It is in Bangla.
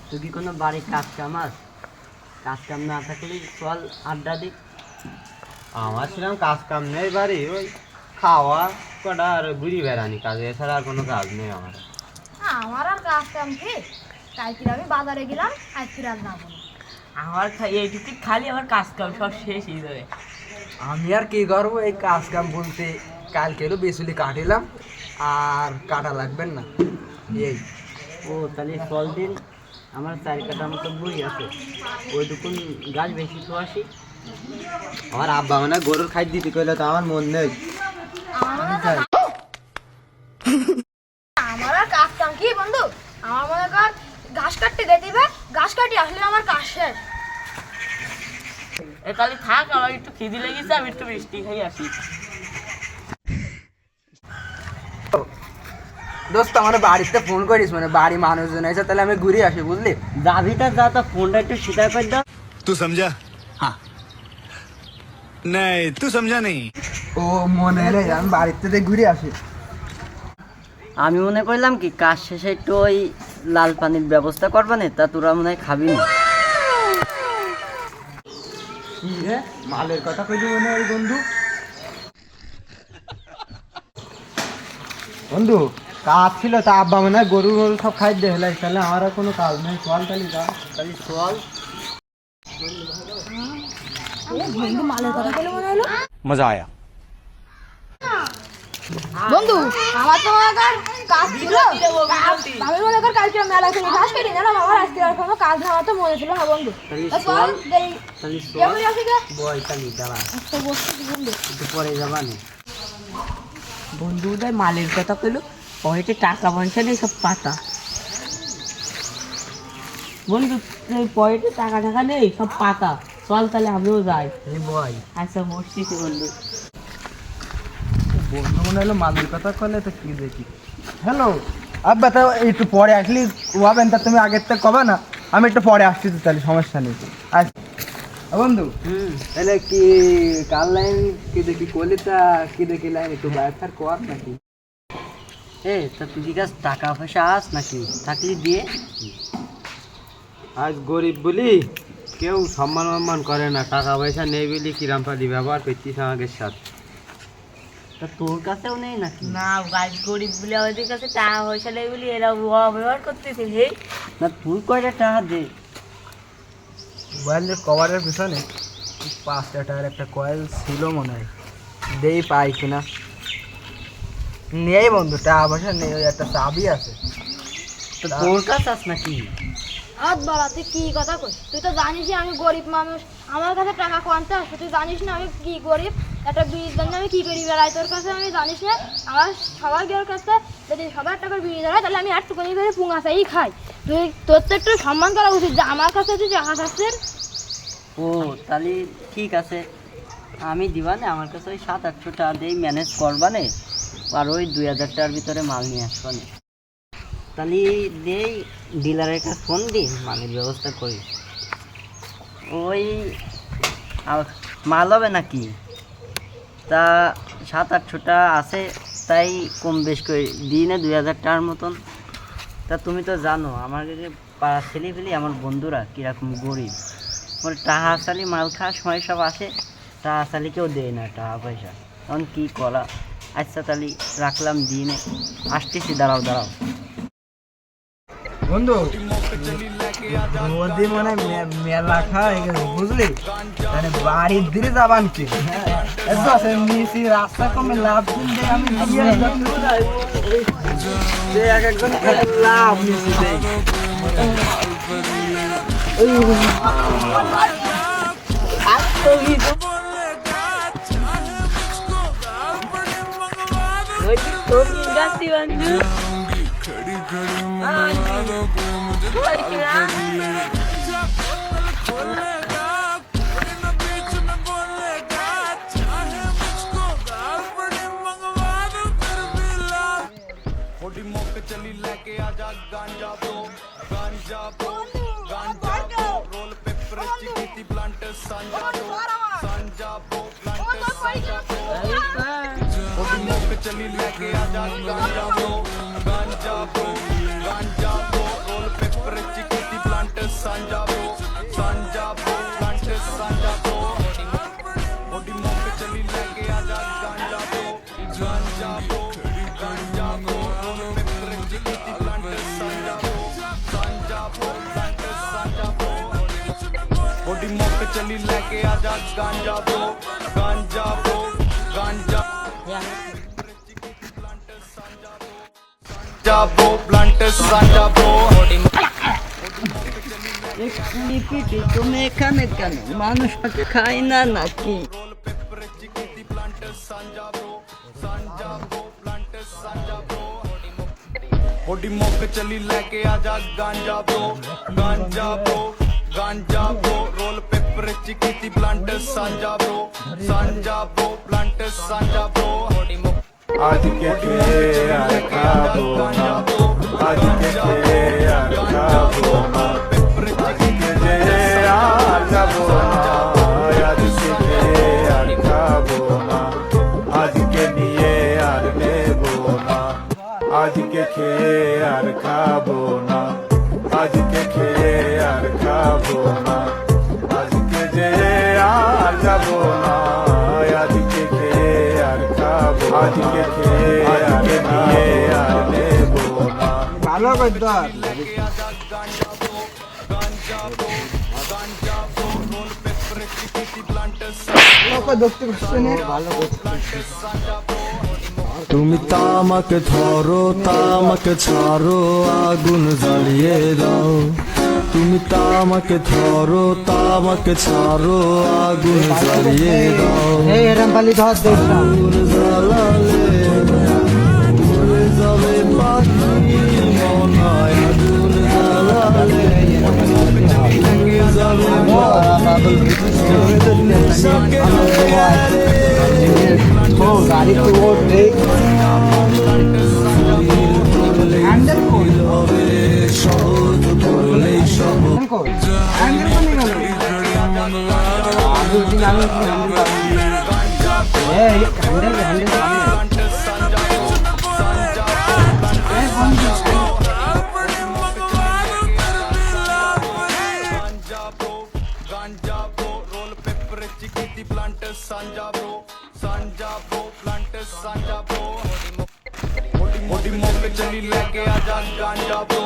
তুই কি কোনো বাড়ির কাজ কাম আস? কাজ কাম না থাকলে চল আড্ডা দিক। আমার সেরকম কাজ কাম নেই বাড়ি, ওই খাওয়া কটা আর ঘুরি বেড়ানি কাজ, এছাড়া আর কোনো কাজ নেই আমার। আমার আর কাজ কাম কি, কালকে আমি বাজারে গেলাম, আজকে আর যাবো না। আমার এইটুকু খালি আমার কাজ কাম সব শেষ হয়ে যাবে। আমি আর কি করবো, এই কাজ কাম বলতে কালকেরও বেসুলি কাটিলাম, আর কাটা লাগবেন না এই। ও তাহলে চল দিন, আমার 4 কাঠা মতো বই আছে, ওইটুকুন গাছ বেশি তো আসি। আমার আব্বা মানে গরুর খাই দিতে কইলে তো আমার মন নেই। আমার আর কাজ কাম কি বন্ধু, আমার মনে কর ঘাস কাটতে দিয়ে দিবে, ঘাস কাটি আসলে আমার কাজ শেষ। তাহলে থাক, আমার একটু খিদি লেগেছে, আমি একটু মিষ্টি খাই আসি। দোস্ত আমার বাড়িতে ফোন করিস, মানে বাড়ি মানুষজন এসে, তাহলে আমি ঘুরে আসি, বুঝলি? যাবি তা যা, তো ফোনটা একটু সিধা করে দাও। तू समझा? हाँ नहीं तू समझा नहीं। ও মনে এলে আমি বাড়িতে ঘুরে আসি। আমি মনে করলাম কি কাজ শেষে একটু ওই লাল পানির ব্যবস্থা করবা না, তা তোরা মনে হয় খাবি না। কি রে, মালের কথা কইলি মনে হয় বন্ধু? বন্ধু কাজ ছিল, তা আব্বা মনে হয় গরু গরু সব খাই দিয়ে হেলাই, তাহলে আমার আর কোনো কাজ নেই, চল তাহলে যা। তাহলে চল। বন্ধু মালের কথা বলে মনে হলো। मजा आया। বন্ধু আমার তো মনে কর কাজ ছিল, আমি মনে কর কালকে মেলা থেকে ঘাস কেটে নিলাম, আমার আজকে আর কোনো কাজ আমার তো মনে ছিল না বন্ধু। তাহলে চল দেই, তাহলে কেমন আসি গে? বই তাহলে দাঁড়া, তো বসছি বন্ধু। একটু পরে যাবা না। বন্ধু উদয় মালের কথা কইলো, পকেটে টাকা পয়সা নেই, সব পাতা। বন্ধু পকেটে টাকা টাকা নেই, সব পাতা। চল তাহলে আমিও যাই। বই আচ্ছা বসছি বন্ধু। বন্ধু মনে হলো মালের কথা কলে, তো কি দেখি। হ্যালো আব্বা, তা একটু পরে আসলি হবেন, তা তুমি আগের থেকে কবা না, আমি একটু পরে আসছি, তো তাহলে সমস্যা নেই। আচ্ছা বন্ধু, তাহলে কি কার লাইন কি দেখি করলি, তা কি দেখি লাইন একটু ব্যবসার কর নাকি? তা তুই কাছে টাকা পয়সা আস নাকি? থাকলে দিয়ে। আজ গরিব বলি কেউ সম্মান সম্মান করে না, টাকা পয়সা নেই বলি কিরাম পালি ব্যবহার করছিস আমাদের সাথে। তা তোর কাছেও নেই নাকি? না, গাছ গরিব বলে আমাদের কাছে টাকা পয়সা নেই বলি এরা ব্যবহার করতেছে। হে না, তুই কয়টা টাকা দে। মোবাইলের কভারের পিছনে 5টা টাকার একটা কয়েল ছিল মনে হয়, দেই পাই কিনা। নেই বন্ধু, টাকা পয়সা নেই, ওই একটা চাবি আছে। তো তোর কাছে আস নাকি? হাত বাড়াতে কি কথা কই, তুই তো জানিসই আমি গরিব মানুষ, আমার কাছে টাকা কোয়ান্তে আসে, তুই জানিস না আমি কি গরিব, একটা বিড়ির জন্য আমি কি করি বেড়াই, তোর কাছে আমি জানিস না। আমার সবার গের কাছে যদি সবার টাকার বিড়ি ধরায়, তাহলে আমি একটুখানি করে পুঙা চাই খাই। তুই তোর তো একটু সম্মান করা উচিত যে আমার কাছে তুই টাকা চাচ্ছেন। ও তাহলে ঠিক আছে, আমি দিবা না, আমার কাছে ওই 700-800 টাকা দিয়ে ম্যানেজ করবা না, আর ওই 2000 টাকার ভিতরে মাল নিয়ে আসবা না। তাহলে দেই, ডিলারের কাছে ফোন দিই, মালের ব্যবস্থা করি। ওই মাল হবে নাকি? তা 700-800 টাকা আছে, তাই কম বেশ করে দিই না, 2000 টাকার মতন। তা তুমি তো জানো আমার যে পাড়ার ছেলে ফেলি আমার বন্ধুরা কীরকম গরিব, ওর টাকা আসালি মাল খাওয়ার সময় সব আসে, টাকা আসালি কেউ দেয় না টাকা পয়সা, তখন কী করা। আচ্ছা তাহলে রাখলাম, দিনে আসতেছি, দাঁড়াও দাঁড়াও। বন্ধু নদী মানে মেলা খাওয়া হয়ে গেছে, বুঝলি? মানে বাড়ির দিকে যাবান কি নিয়েছি, রাস্তা কমে লাভ কিনতে আমি এক একজন লাভ নিয়েছি। चली लेके आजा गांजा दो रोल पेपर चिकी प्लांट सांजा दो प्लांट सांजा दो चली लेके आजा गांजा दो रोल पेपर चली लेके आजा गांजा ब्रो गांजा ब्रो गांजा ब्रो ब्लंट सांजा ब्रो পিটি তুমি এখানে কেন? মানুষ খায় না নাকি? ओडी मोक चली लेके आजा गांजा ब्रो गांजा ब्रो गांजा ब्रो रोल पेपर चिकीती ब्लंट सांजा ब्रो ब्लंट सांजा ब्रो आज के यार खाबो ना आज के यार खाबो ना आज के यार खाबो ना आज के यार खाबो ना आज के लिए यार लेबो ना आज के यार खाबो ना आज के यार खाबो ना आज के यार खाबो ना आज के यार खाबो आज के यार लेबो ना ভালো করতে দেখতে করছে না তুমি তামাকে ধরো তামাকে ছাড়ো আগুন জ্বালিয়ে দাও তুমি তামাকে ধরো তামাকে ছাড়ো আগুন জ্বালিয়ে দাও এই এরম পালি ধর দেখ আগুন জ্বালালে মরে যাবে পাখি মনায় আগুন জ্বালালে মরে যাবে গাড়ি তো ওর দেখ হ্যান্ডেল কোন সহজ করলেই সহজ হ্যান্ডেল কোন গেল আগে দিন আমি এই হ্যান্ডেল गांजा ब्रो रोल पेपर चिकीती ब्लंट सांजा ब्रो ब्लंट सांजा ब्रो ओडी मोक चली लेके आजा गांजा ब्रो